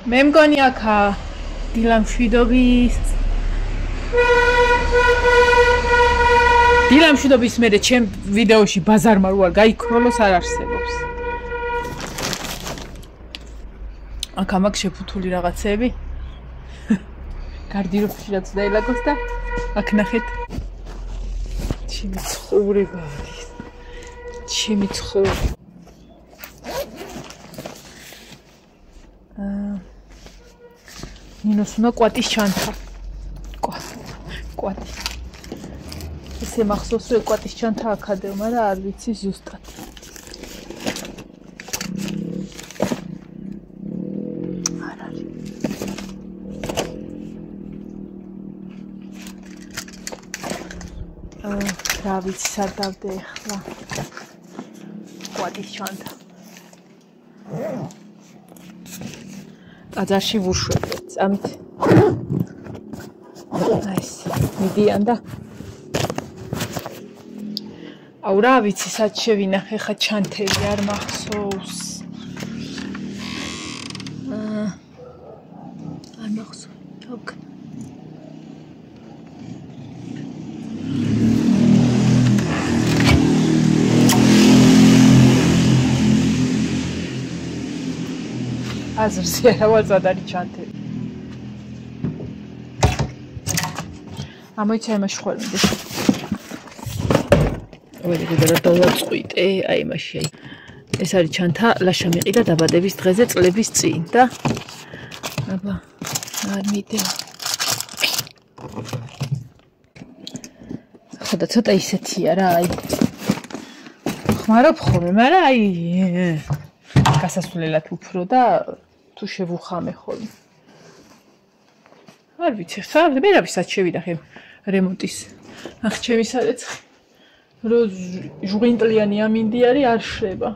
მე მგონი აქა დილამშვიდობის მერე ჩემ ვიდეოში ბაზარმა რო არ გაიქროლოს არ არსებობს. აქ ამაკ შეფუთული რაღაცები. გარდიროფში რაც დაელაგოს და აქ ნახეთ. ჩემი ცხოვრება არის. ჩემი ცხოვრება. ნინოს უნდა კვატის ჩანთა. კვატი. ესე მახსოვს რომ კვატის ჩანთა აქადევ, მაგრამ არ ვიცი ზუსტად. არ არის. რა ვიცი სად დავდე ახლა. კვატის ჩანთა. ტაძარში ვუშვებთ, წამით. ეს მიდიან და აუ რა ვიცი სად შევინახე ხა ჩანთები არ მახსოვს. არ მახსოვს. ოკ. აზრზე არავალწად არის ჩანთები. ამოიცა იმაში ხოლმე. ვერიგოდა რა დავაწყვიტე, აი იმაში აი. ეს არის ჩანთა ლაშა მიყიდა დაბადების დღეზე წლების წინ და აბა არ მიდევ. ხოდა ცოტა ისეთია რა აი. ხმარობ ხოლმე, მაგრამ აი გასასვლელად უფრო და თუ შევუხამე ხოლმე. არ ვიცი, ხა მე რა ვისაც შევიდახე რემონტის. ახ ჩემი სარეცხი. რომ ჟუღინტლიანი ამინდი არის არ შრება.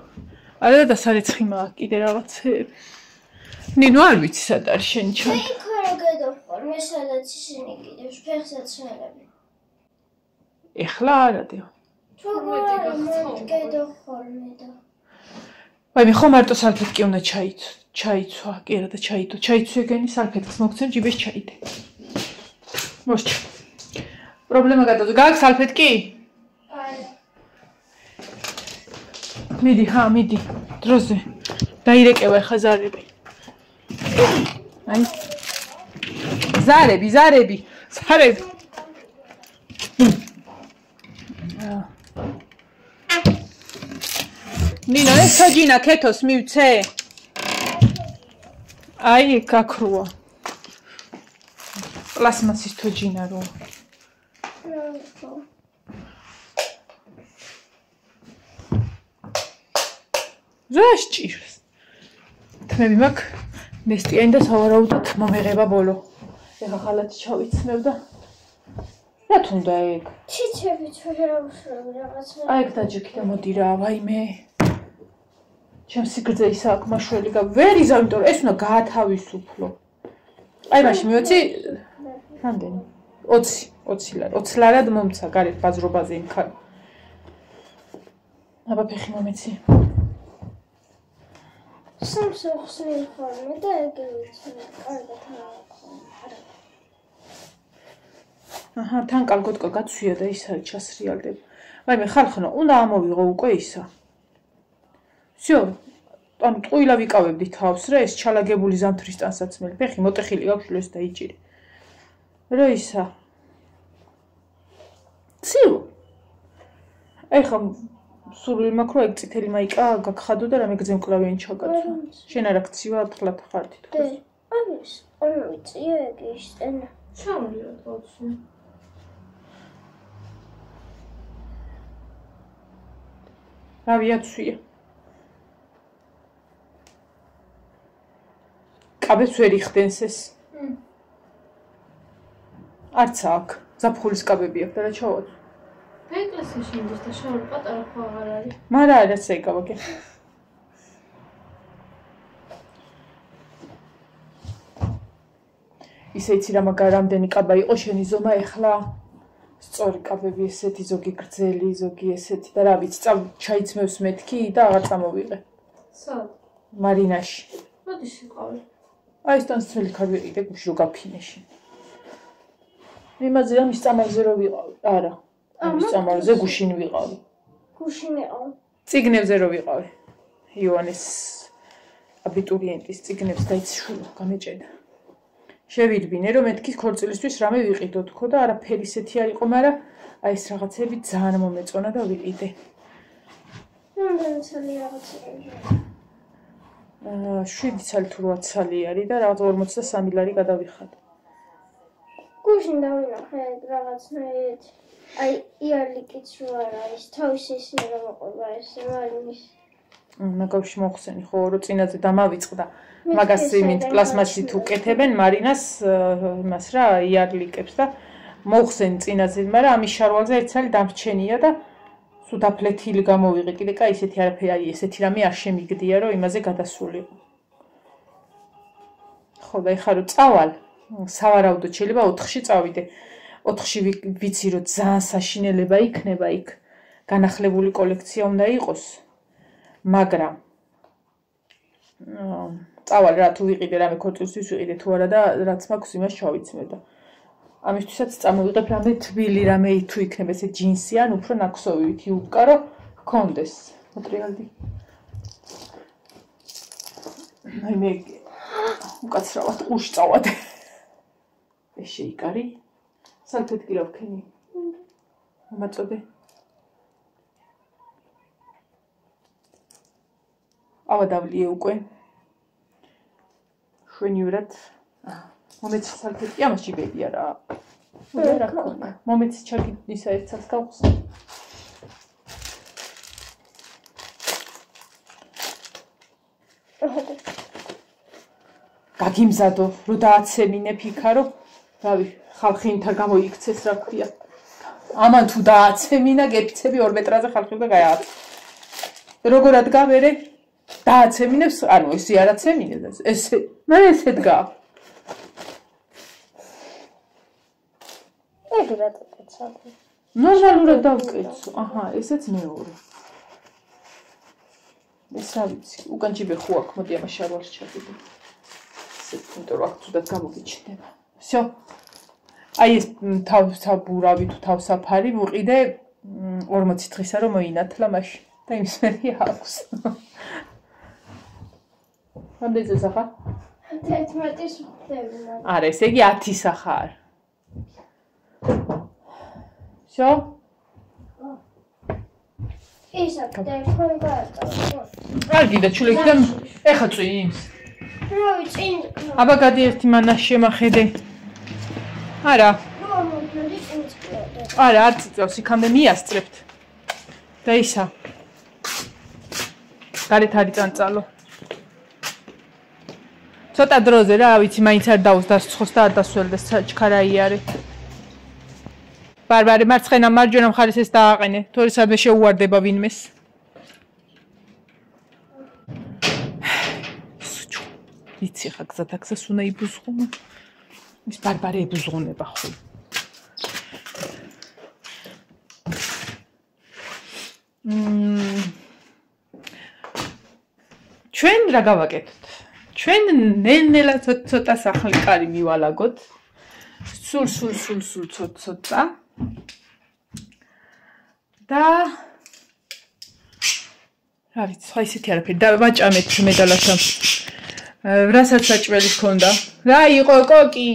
არა და სარეცხი მაქვს კიდე რაღაცები. ნინო არ ვიცი სად არის შენი ჩანთა. მე ხარ გადავხარ, მე სადაც ისინი კიდევ ფეხსაც ხელები. ეხლა არადეო. თუ გადავხარ მე და. ვაი მე ხომ მარტო სალფეტკი უნდა ჩაიცვა, კი არა და ჩაიდო. ჩაიცვი ეგენი სალფეტკს მოგცემ ჯიბეს ჩაიდე. მოსჩა. პრობლემა გადავდო. გაქვს სალფეტკი? მიდი, მიდი, დროზე. დაირეკევა ხა ზარები. აი. ზარები. ნინო, ეს საჯინა ქეთოს მივცე? აი, გაქროა. პლასმასის თოჯინა რო. რა სჭირს? თმები მაქვს ნესტიანი და სავარაუდოდ მომეღება ბოლო. ეხა ხალათი ჩავიცმევ და რა თუნდა ეგ? ჩიჩები ჩავერავშობ რაღაც. აი ეგ დაჯექი და მოდი რა, ვაიმე. ჩემ სიგრძე ისა აქ მაშველი ვერ იზავ, იმიტომ რომ ეს უნდა გაათავისუფლო. აი მაშინ მივეცი რამდენი? 20 ლარი. 20 ლარად მომცა გარეთ ბაზრობაზე იმ ხარ. აბა ფეხი მომეცი. სამსახს მიხარმა და ეგ ვიცი, კარგად არა. აჰა, თან კალგოტკა გაცვია და ის არის ჩასრიალდება. ვაიმე ხალხო, უნდა ამოვიღო უკვე ისა. всё, ანუ ტყუილა ვიკავებდი თავს რა, ეს ჩალაგებული ზამთრის ტანსაცმელი. ფეხი მოტეხილი გაქვს ეს დაიჭირი. რა ისა? ციო. ეხა სული მაქვს რომ ეგ წითელი მაიკა გაგხადო და რამე გზემკლავიანი ჩაგაცვა. შენ არ აქცივა თხლად ხარ თითქოს. არის, ვიცია ეგ ის ენა. ჩამრია თვალში. ავიაცია. კაბებს ვერ იხდენს ეს. არც აქ, ზაფხულის კაბები აქვს და რა ჩავად. ეკლესიაში იმის და შაური პატარა ხო აღარ არის. მაგრამ არა წაიკავა კი. ისე იცი რა მაგარ რამდენი კაბა იყო შენი ზომა ეხლა სწორი კაბები ესეთი ზოგი გრძელი ზოგი ესეთი და რა ვიცი ჩაიცმევს მეთქი და აღარ წამოვიღე. სად? მარინაში. მოდი სიყავი. აი ეს ტანსწრელი ქარ ვიყიდე გუშინ რო გაფინეში. იმაზე ამის წამალზე რო ვიყავი. არა. ამის წამალზე გუშინ ვიყავი. გუშინ ვიყავი. წიგნებზე რო ვიყავი. იოანეს აბიტურიენტის წიგნებს დაიცშულა, გამეჭედა. შევიდგინე რომ მეთქი ქორწილისთვის რამე ვიყიდო თქო და არაფერი ისეთი არ იყო, მაგრამ აი ეს რაღაცები ძალიან მომეწონა და ვიყიდე. რამდენი ცალი რაღაცები? 7 ცალი თუ 8 ცალი არის და რაღაც 43 ლარი გადავიხადე. გუშინ დავინახე რაღაცნაირად. აი იარლიკიც რო არა ის თავისი ისინი რომ მოყვება ეს მარინის. მაგავში მოხსენი ხო რომ წინაზე დამავიწყდა. მაგას იმით პლასმასით უკეთებენ მარინას იმას რა იარლიკებს და მოხსენი წინაზე, მაგრამ ამის შარვალზე ერთ ცალი დამრჩენია და სულ დაფლეთილი გამოვიღე. კიდე კაი ისეთი არაფერი არის, ესეთი რამე არ შემიგდია რომ იმაზე გადასულიყო. ხო და ეხლა რომ წავალ, სავარაუდოდ შეიძლება 4-ში წავიდე. 4-ში ვიცი რომ ძალიან საშინელება იქნება იქ. განახლებული კოლექცია უნდა იყოს. მაგრამ წავალ რა თუ ვიყიდე რამე ქორწილისთვის ვიყიდე თუ არა და რაც მაქვს იმას ჩავიცმე და ამისთვისაც წამოვიღებ რამე თბილი რამე თუ იქნება ესე ჯინსი ან უფრო ნაქსოვით იუბკა რომ გქონდეს მოტრიალდი. აი მე უკაცრავად ყურში წავადე. ეს შეიკარი სალფეთ კი რა ვქენი. მომაწოდე. ავადავლიე უკვე. შვენივრად. მომეც სალფეტი ამას ჯიბებია რა. რა ქონა. მომეც ჩაგისა ერთ წელს გავხსნა. გაგიმზადო, რომ დააცემინებ იქა, რომ რავი, ხალხი ინთა გამოიქცეს, რა ქვია. ამან თუ დააცემინა, გეფიცები 2 მეტრაზე ხალხი და გაიაღწ. როგორად გამერე? დააცემინებს, ანუ ესე არ აცემინებს, ესე, მე ესე დგა. ეგ რატო კეცავდი? ნორმალურად დავკეცო. აჰა, ესეც მეორე. ეს რა ვიცი, უკან ჯიბე ხო აქვს, მოდი ამას შარვალს ჩავიდე. ესეთ იმიტომ რომ აქ თუდად გამოგიჩნდება. всё. აი ეს თავსაბურავი თუ თავსაფარი ვიყიდე 40 დღისა რომ მოინათლა მაშინ და იმის მერე აქვს. რამდენი წელს ახარ? 11-ის ვხდები. არა, ესე იგი 10-ის ახარ. всё? ისა ტელეფონი გააკეთე. კარგი და ჩულექდა ეხა წვიმს. რავი, წინ. აბა გადი ერთი მანას შემახედე. არა. მოდი წინ წყვეტე. არა, არ წიწევს, იქამდე მიასწრებთ. და ისა. გარეთ არის წანწალო. ცოტა დროზე რა, ვიცი, მაინც არ დაუსდას ცხოს და არ დასველდეს ჩქარაი არის. ბარბარე, მარცხენა მარჯვენა მხარეს ეს დააყენე, თორე სადმე შეუვარდება ვინმეს. ვიცი ხა გზათაქსას უნდა იბუზღუნა. ის ბარბარე ებუზღუნება ხო. ჩვენ რა გავაკეთოთ? ჩვენ ნელ-ნელა ცოტა სახლი კარი მივალაგოთ. სულ ცოტა. და რა ვიცი, ხა ისეთი არაფერი და ვაჭამეთ მედალაშა. რასაც საჭმელი ჰქონდა. რა იყო კოკი?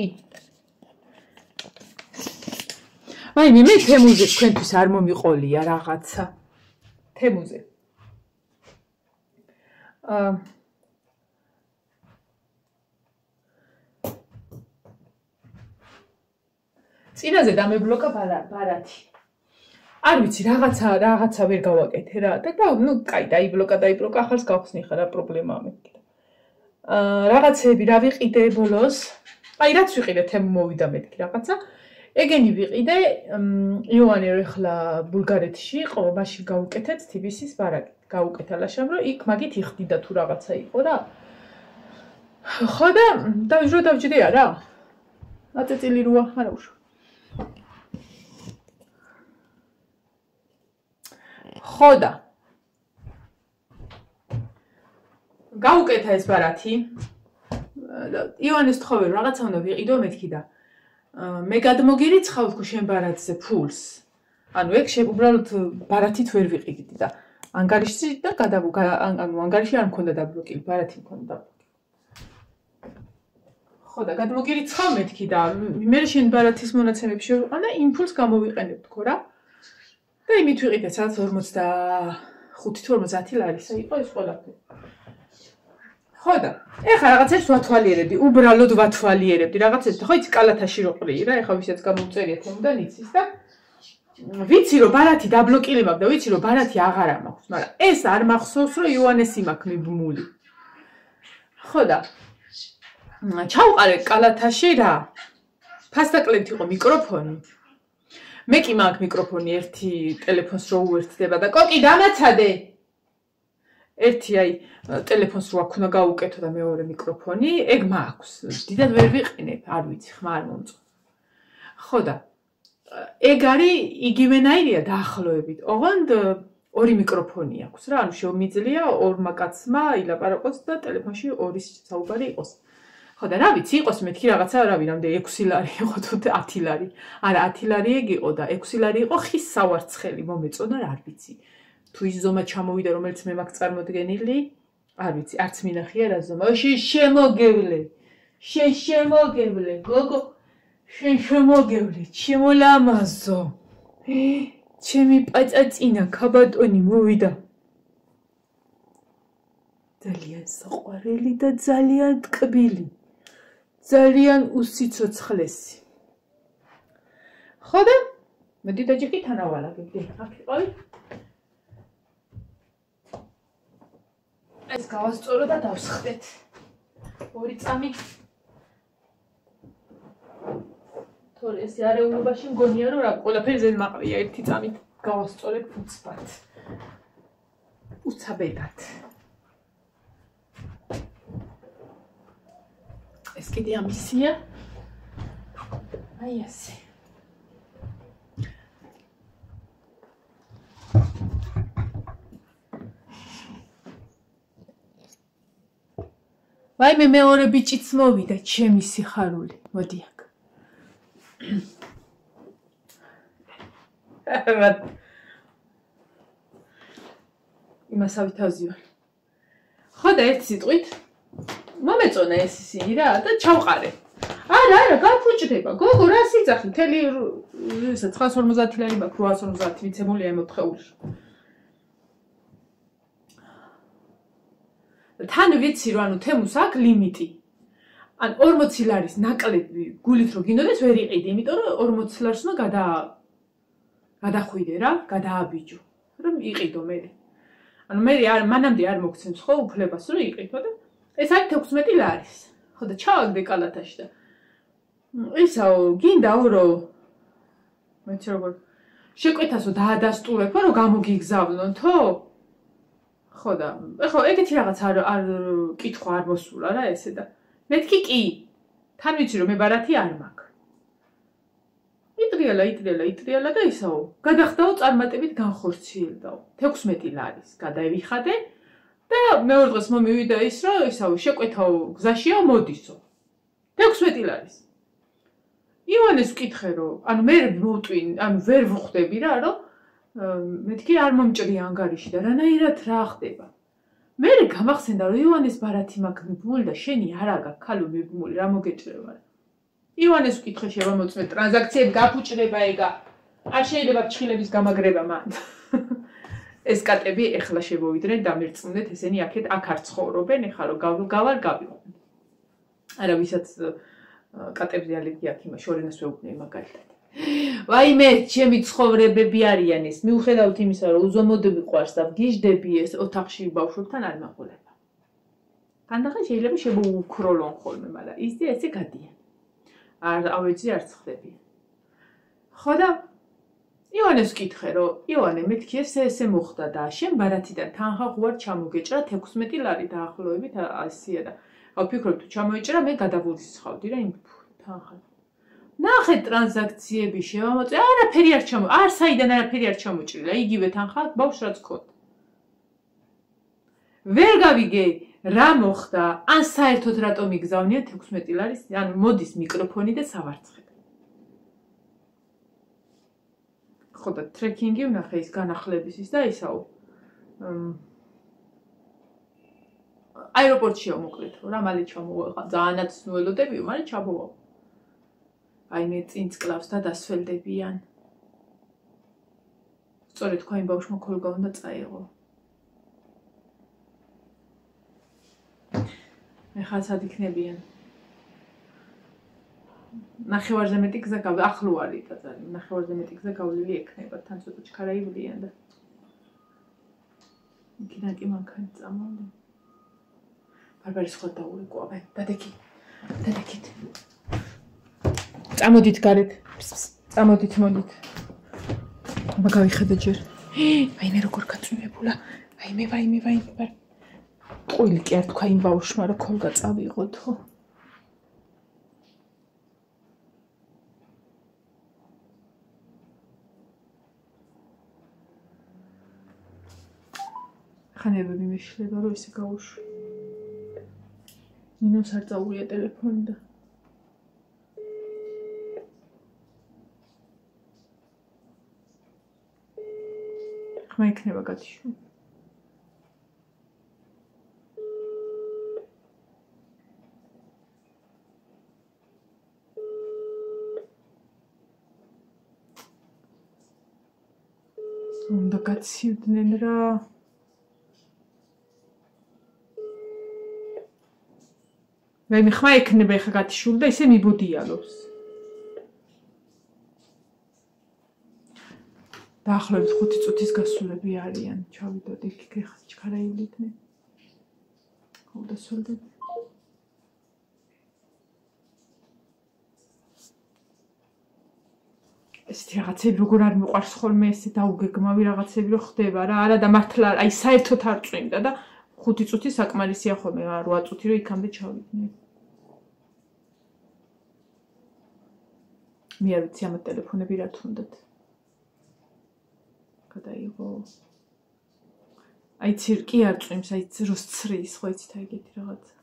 აი მე თემუზე თქვენთვის არ მომიყოლია რაღაცა. თემუზე. წინაზე დამებლოკა ბარათი. არ ვიცი, რაღაცა ვერ გავაკეთე რა. და ნუ კაი, დაიბლოკა, ახალს გავხსნი ხა რა პრობლემაა მეთქი. რაღაცები რა ვიყიდე ბოლოს. აი რაც ვიყიდე თემ მოვიდა მეთქი რაღაცა. ეგენი ვიყიდე, იოანე რო ახლა ბულგარეთში იყო, მაშინ გავუკეთეთ თბილისის ბარაკი. გავუკეთა ლაშამ, რომ იქ მაგით იხდიდა თუ რაღაცა იყო რა. ხო და დავჯდე რა. აწეწილი როა, არა უშო. ხო და გავუკეთა ეს ბარათი. ივანეს თხოვე რაღაცა უნდა ვიყიდო მეთქი და მე გადმოგირიცხავ თქო შენ ბარათზე ფულს. ანუ ეგ უბრალოდ ბარათით ვერ ვიყიდი და ანგარიში და ანგარიში არ მქონდა დაბლოკილი, ბარათი მქონდა დაბლოკილი. ხო და გადმოგირიცხავ მეთქი და მე შენ ბარათის მონაცემები შევიყან და იმ ფულს გამოვიყენებ თქო რა. და იმით ვიყიდე სადაც 45 თუ 50 ლარისა იყო ეს ყველაფერი. ხო და ეხლა რაღაცებს ვათვალიერებდი, უბრალოდ ვათვალიერებდი რაღაცებს. ხო იცი კალათაში რო ყრიი რა, ეხლა ვისაც გამოვწერია თემიდან იცის და ვიცი რომ ბარათი დაბლოკილი მაქვს და ვიცი რომ ბარათი აღარა მაქვს, მაგრამ ეს არ მახსოვს რომ იოანესი მაქვს მიბმული. ხო და ჩავყარე კალათაში რა. ფასდაკლებით იყო მიკროფონი. მე კი მაქვს მიკროფონი ერთი ტელეფონს რო უერთდება და კოკი დამაცადე. ერთი აი ტელეფონს რო აქ უნდა გაუკეთო და მეორე მიკროფონი, ეგ მაქვს. დიდად ვერ ვიყენებ, არ ვიცი, ხმა არ მომწონს. ხო და ეგ არის იგივენაირია დაახლოებით. ოღონდ ორი მიკროფონი აქვს რა, ანუ შემიძლია ორმა კაცმა ილაპარაკოს და ტელეფონში ორი საუბარი იყოს. ხო და რა ვიცი, იყოს მეთქი რაღაცა, რა ვიცი, რამდენი 6 ლარი იყო თუ 10 ლარი. არა, 10 ლარი ეგ იყო და 6 ლარი იყო ხის სავარცხელი, მომეწონა რა არ ვიცი. თუ ის ზომა ჩამოვიდა, რომელიც მე მაქვს წარმოდგენილი, არ ვიცი, არც მინახია რა ზომა. შენ შემოგევლე. შენ შემოგევლე, გოგო. შენ შემოგევლე, ჩემოლამაზო. ჩემი პაწაწინა ქაბატონი მოვიდა. ძალიან საყვარელი და ძალიან ტკბილი. ძალიან უსიცოცხლესი. ხო და მოდი დაჯიკი თანავალაგებდი. აქ იყავი. ეს გავასწორო და დავსხდეთ. ორი წამი. თორე ეს არეულობაში მგონია რომ რა ყველაფერი ზედ მაყრია ერთი წამით გავასწორებ უცბად. უცაბედად. ეს კიდე ამისია. აი ასე. ვაიმე მეორე ბიჭიც მოვიდა, ჩემი სიხარული. მოდი აქ. იმასავით ავზივარ. ხო და ერთ სიტყვით მომეწონა ეს ისინი რა და ჩავყარე. არა, გაფუჭდება. გოგო, რა სიძახი? მთელი ისა 950 ლარი მაქვს, 850 მიცემულია ემოთხეულში. თან ვიცი რომ ანუ თემუს აქვს ლიმიტი. ან 40 ლარის ნაკლები გულით რო გინდოდეს ვერ იყიდი, იმიტომ რომ 40 ლარს უნდა გადახვიდე რა, გადააბიჯო. რომ იყიდო მე. ანუ მე მანამდე არ მოგცემს ხო უფლებას რომ იყიდო და ეს არის 16 ლარის. ხო და ჩავაგდე კალათაში და ისაო გინდაო რომ მეც როგორ შეკვეთასო დაადასტურებო რომ გამოგიგზავნონ თო? ხო და ეხლა ეგეთი რაღაც არ კითხვა არ მოსულა რა ესე და მეთქი კი თან ვიცი რომ მე ბარათი არ მაქვს. იტრიალა და ისაო გადახდაო წარმატებით განხორციელდაო 16 ლარის გადავიხადე და მეორე დღეს მომივიდა ის რომ ისაო შეკვეთაო გზაშია მოდისო 16 ლარის. ივანეს ვკითხე რომ ანუ მე მოვტვინ ანუ ვერ ვხვდები რა რომ მეთქი არ მომჭრია ანგარიში და რანაირად რა ხდება. მე გამახსენდა რომ ივანეს ბარათი მაქვს მიბმული და შენი არა გაქვს ქალო მიბმული რა მოგეჭრება. ივანეს ვკითხე შემოწმე ტრანზაქციები გაფუჭდება ეგა. არ შეიძლება ფჩხილების გამაგრება მან. ეს კატები ეხლა შემოვიდნენ დამერწმუნდეთ ესენი აქეთ აქ არ ცხოვრობენ ეხლა რომ გავალ გავიყვან. არა ვისაც კატებზე ალერგია აქვს იმას შორენას ვეუბნები მაგალითად. ვაიმე, ჩემი ცხოვრებები არიან ეს. მიუხედავად იმისა, რომ უზომოდ მიყვარს და ვგიჟდები ეს ოთახში ბავშვებთან არ მაყოლება. თანდახან შეიძლება შემოუქროლონ ხოლმე, მაგრამ ისე ესე გადიან. არ ავეცი არც ხდებიან. ხო და ივანეს ვკითხე, რომ ივანე, მეთქი ესე მოხდა და შენ ბარათიდან თანხა ხوار ჩამოგეჭრა 16 ლარი დაახლოებით ასია და ვფიქრობ თუ ჩამოეჭრა მე გადავურისხავდი რა იმ თანხას. ნახე ტრანზაქციები შევამოწე, არაფერი არ საიდან არაფერი არ ჩამოჭრილა, იგივე თანხა ბავშვს რაც ქონდა. ვერ გავიგე, რა მოხდა? ან საერთოდ რატომ იგზავნია 16 ლარის? ანუ მოდის მიკროფონი და სავარცხებ. ხო და ტრეკინგი ვნახე ის განახლების ის და ისაო. აეროპორტშია მოკლედ, რა მალე ჩამოვა. ძალიანაც ველოდებიო, მალე ჩამოვა. აი მე წინც კლავს და დასველდებიან. სწორედ თქვა იმ ბავშვმა ქოლგა უნდა წაიღო. ეხლა სად იქნებიან? ნახევარზე მეტი გზა ახლო არის ტაძარი. ნახევარზე მეტი გზა გავლილი ექნება, თან ცოტა ჩქარაივლიან და იქიდან კი მანქანი წამოვიდა. ბარბარი სხვა დაურეკვა, დადეკით. წამოდით გარეთ. წამოდით, მოდით. აბა გავიხედე ჯერ. ვაიმე როგორ გაწვიმებულა. ვაიმე. ყოლი კი არ თქვა იმ ბავშვმა რომ ქოლგა წავიღოთო. ხანებები მიშლება რომ ისე გაუშვი. ნინოს არ წაურია ტელეფონი და ხმა იქნება გათიშვა. უნდა გაცივდნენ რა. მე ხმა იქნება ეხა გათიშული და ისე მიბოდიალობს. დაახლოებით 5 წუთის გასულები არიან. ჩავიდოდი იქ ეხა ჩქარაივლიდნენ. ხო და სულდები. ესეთი რაღაცები როგორ არ მიყვარს ხოლმე ესე დაუგეგმავი რაღაცები რო ხდება რა. არა და მართლა აი საერთოდ არ წვიმდა და 5 წუთი საკმარისია ხოლმე 8 წუთი რომ იქამდე ჩავიდნენ. მე არ ვიცი ამ ტელეფონები რა თუნდათ. გადაიღო. აი ცირკი არ წვიმს, აი როს ცრის, ხო იცით აი ეგეთი რაღაცა.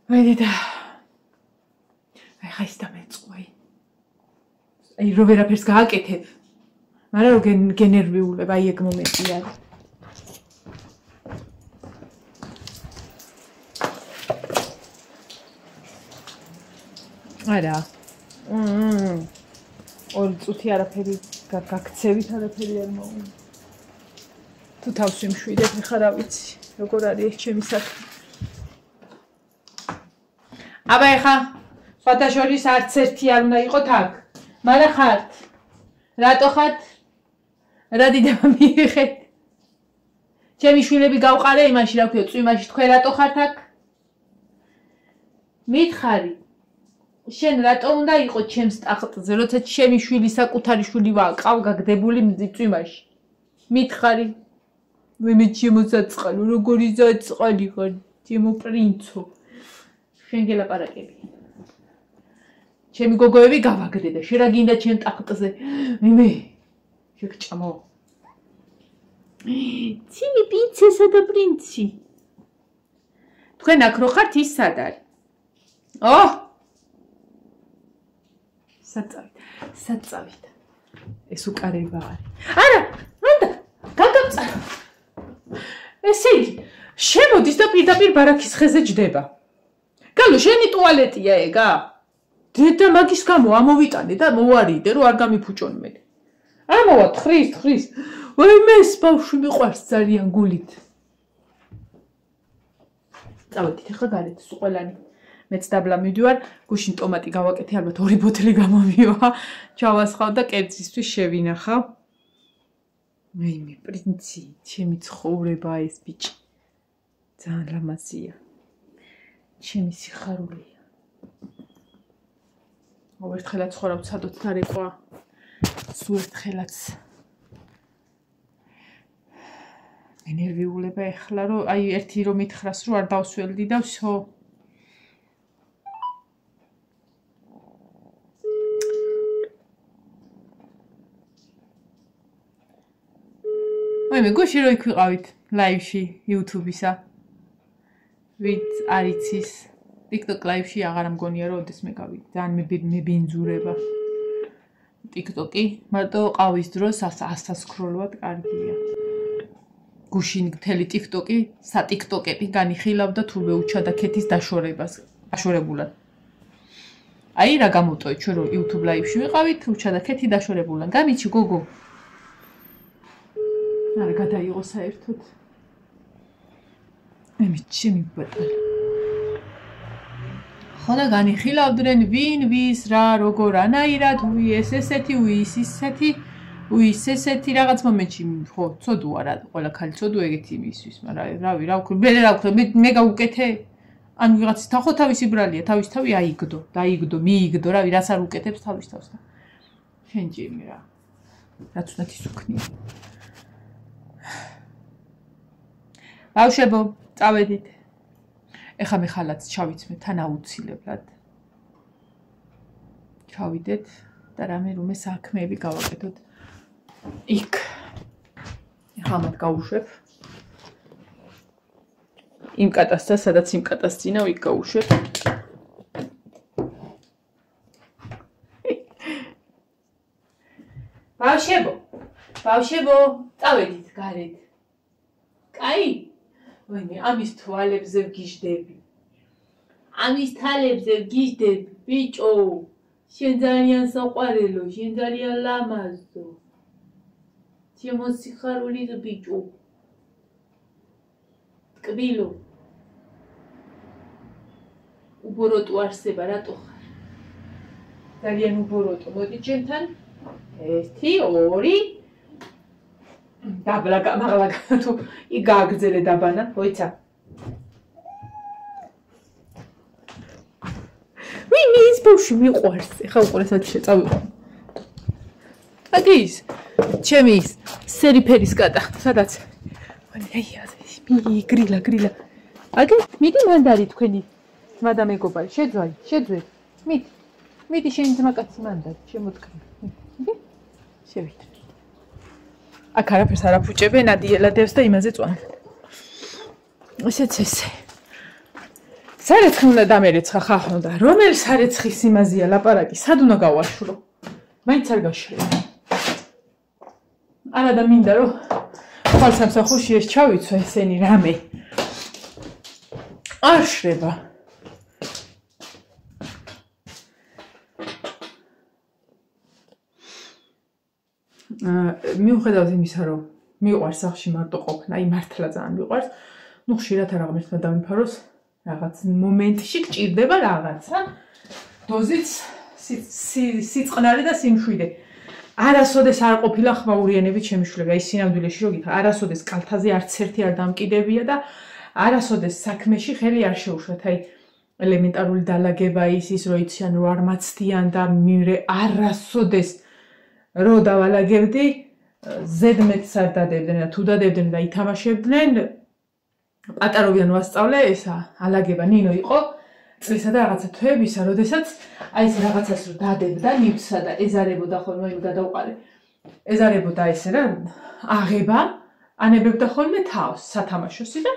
ვედა. აი ხა ის დამეწყვა. აი რო ვერაფერს გააკეთებ. მაგრამ რო გენერვიულებ, აი ეგ მომენტი არის. არა. 2 წუთი არაფერი გაქცევით არაფერი არ მოუნა. თუ თავს ვიმშვიდებ, ხა რა ვიცი, როგორ არის ეს ჩემი საქმე. აბა ეხა სხვათა შორის არც ერთი არ უნდა იყოთ აქ. მაგრამ ხართ. რატო ხართ? რა დიდება მიიღეთ? ჩემი შვილები გავყარე იმაში, რა ქვია, წვიმაში თქვენ რატო ხართ აქ? მითხარი. შენ რატო უნდა იყო ჩემს ტახტზე, როცა ჩემი შვილი საკუთარი შვილი ვაყავ გაგდებული წვიმაში? მითხარი. მე ჩემო საწყალო, როგორი საწყალი ხარ, ჩემო პრინცო. შენ გელაპარაკები. ჩემი გოგოები გავაგდე და შენ რა გინდა ჩემ ტახტზე? მე შეგჭამო. ციმი პრინცესა და პრინცი. თქვენ აქ რო ხართ ის სად არის? საწავით. ეს უკარება არის. არა, მანდა, გაგამწარო. ესე იგი, შემოდის და პირდაპირ ბარაქის ხეზე ჯდება. გალო, შენი ტუალეტია ეგა? დედა მაგის გამო ამოვიტანე და მოვარიდე, რომ არ გამიფუჭონ მე. ამოვა, თხრის. ვაიმე, ეს ბავშვი მიყვარს ძალიან გულით. წავედით ახლა გარეთ, ყველანი. მეც დაბლა მივდივარ, გუშინ ტომატი გავაკეთე, ალბათ 2 ბოთლი გამომივა. ჩავასხავ და კერძისთვის შევინახავ. მე პრინცი, ჩემი ცხოვრება ეს ბიჭი. ძალიან ლამაზია. ჩემი სიხარულია. ერთხელაც ხორავ ცადოთ დარეყვა. სულ ერთხელაც. ენერგიულება ეხლა რომ აი ერთი რომ მითხრას რომ არ დავსველდი და всё. მე გუშინ რო იქ ვიყავით ლაივში YouTube-ისა. ვით არიცის TikTok ლაივში აღარ მგონია რომ ოდეს მე გავიდე. ძალიან მებინძურება. TikTok-ი მარტო ყავის დროს 100-ს სკროლვად კარგია. გუშინ მთელი TikTok-ი სატიქტოკეტი განიხილავდა თურმე უჩადაქეთის დაშორებას, დაშორებულად. აი რა გამოვტოვეთ ჩვენ რომ YouTube ლაივში ვიყავით, უჩადაქეთი დაშორებულად. გამიჩი გოგო. არა გადაიღო საერთოდ. ჩემი ბატონი. ხოდა განიხილავდნენ ვინ ვის რა როგორ ანაირად უის ესეთი უის ისეთი უის ესეთი რაღაც მომენტში ხო ცოდუა რა ყველა ხალი ცოდუ ეგეთი იმისთვის მაგრამ რავი რა ვქნა მე რა ვქნა მე გავუკეთე ან ვიღაცის თახო თავისი ბრალია თავის თავი აიგდო დაიგდო მიიგდო რავი რაც არ უკეთებს თავის თავს და შენჯიმი რა რაც უნდა ის უქნია ბავშვებო წავედით ეხა მე ხალათს ჩავიცმე თან აუცილებლად. ჩავიდეთ და რამე რომე საქმეები გავაკეთოთ. იქ. ეხა მათ გავუშვებ. იმ კატასტრას, სადაც იმ კატასტრინა იქ გავუშვებ. ბავშვებო, წავედით გარეთ. კაი? ვინმე ამის თვალებზე ვგიჟდები. ამის თვალებზე ვგიჟდები, ბიჭო. შენ ძალიან საყვარელო, შენ ძალიან ლამაზო. ჩემო სიხარული ბიჭო. ტკბილო. უბოროტო არსება, რატო ხარ? ძალიან უბოროტო, მოდი ჩემთან. 1 2 დაბლა გამაღლა თუ იგაგძელე დაბანა ხოიცა ვინი ის ბავშვი მიყვარს ეხა უყურესაც შეწავიღო აგის ჩემი ის სერიფერის კატა სადაც აი აი გრილა აგე მიდი მანდარი თქვენი მადა მეგობარი შეძვე მიდი შენი ძმაკაცი მანდარი შემოთქმი მიდი შევიდე აქ არაფერს არ აფუჭებენ, ადიელადებს და იმაზე წვან. ესეც ესე. სარეცხი უნდა დამერეცხა ხახნო და რომელი სარეცხის იმაზეა ლაპარაკი, სად უნდა გავაშურო? მაინც არ გაშრება. არა და მინდა რომ ხვალ სამსახურში ეს ჩავიცვა ესენი რამე. არ შრება. მიუხედავად იმისა, რომ მიყვარს სახში მარტო ყოფნა, აი მართლა ძალიან მიყვარს. ნუ ხშირად არ აღმერთნა დამიფაროს, რაღაც მომენტში გჭირდება რაღაცა. დოზიც სიწყნარი და სიმშვიდე. არასოდეს არ ყოფილა ხმაურიანებით შემიშვლება, ის სინამდვილეში რო გითხრა, არასოდეს კალთაზე არც ერთი არ დამკიდებია და არასოდეს საქმეში ხელი არ შეუშვათ. აი ელემენტარული დალაგება ის რო იციან რო არ მაცდიან და მირე არასოდეს რო დავალაგებდი ზედმეტს არ დადებდნენ და თუ დადებდნენ და ითამაშებდნენ პატაროვიან ვასწავლე ესა ალაგება ნინო იყო წლისა და რაღაცა თვეებისა როდესაც აი ეს რაღაცას რო დადებდა ნივთსა და ეზარებოდა ხოლმე იმ გადაუყარე ეზარებოდა ესე რა აღება ანებებდა ხოლმე თავს სათამაშოსი და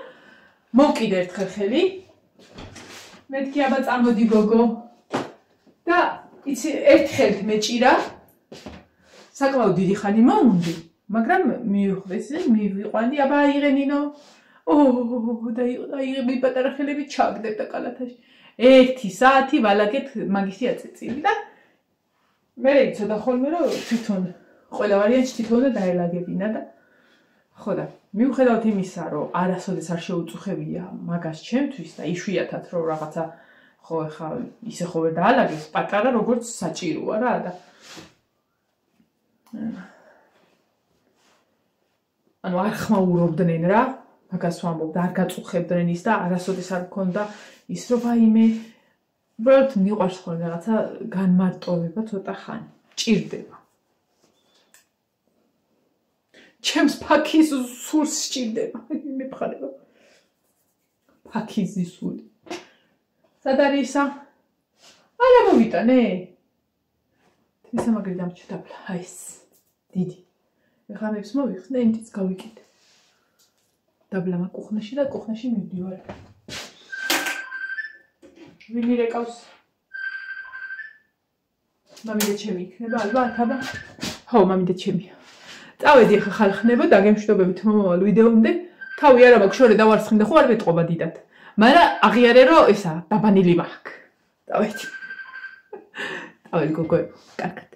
მოვკიდე ერთხელ ხელი მეთქი აბა წამოდი გოგო და იცი ერთხელ მეჭირა საკმაოდ დიდი ხანი მომუნდი, მაგრამ მივიყვანდი, აბა აიღე ნინო. დაიღე პატარა ხელები ჩაგდებდა კალათაში. 1 საათი ვალაგეთ მაგისი აწეწილი და მე იცოდა ხოლმე რომ თვითონ ყველა ვარიანტი თვითონ და დაელაგებინა და ხო და მიუხედავად იმისა, რომ არასოდეს არ შეუწუხებია მაგას ჩემთვის და იშვიათად რომ რაღაცა ხო ეხა ისე ხო ვერ დაალაგეს, პატარა როგორც საჭიროა რა და ანუ არ ხმაურობდნენ რა, მაგას ვამბობ და არ გაწუხებდნენ ის და არასოდეს არ მქონდა ის რომ ვაიმე, უბრალოდ მიყვარს ხოლმე რაღაცა განმარტოვება ცოტა ხანი, ჭირდება. ჩემს ფაქის სულს სჭირდება. მიფხარება. ფაქიზი სული. სად არის ისა? არა მომიტანე. ისა მაგრი დამრჩა დაბლა. აი ეს. დიდი. ეხლა მეც მოვიხსნე, ინტიც გავიკიდე. დაბლა მაკუხნაში და კუხნაში მივდივარ. ვინი რეკავს? მამიდა ჩემი იქნება, ალბათ, აბა. ხო, მამიდა ჩემია. წავედი ახლა ხალხნებო, დაგემშვიდობებით მომავალ ვიდეომდე. თავი არა მაქვს შორე დავარცხნდა, ხო არ მეტყობა დიდად. მაგრამ აღიარე რომ ისა დაბანილი მაქვს. წავედი. წავედი გოგოებო, კარგად.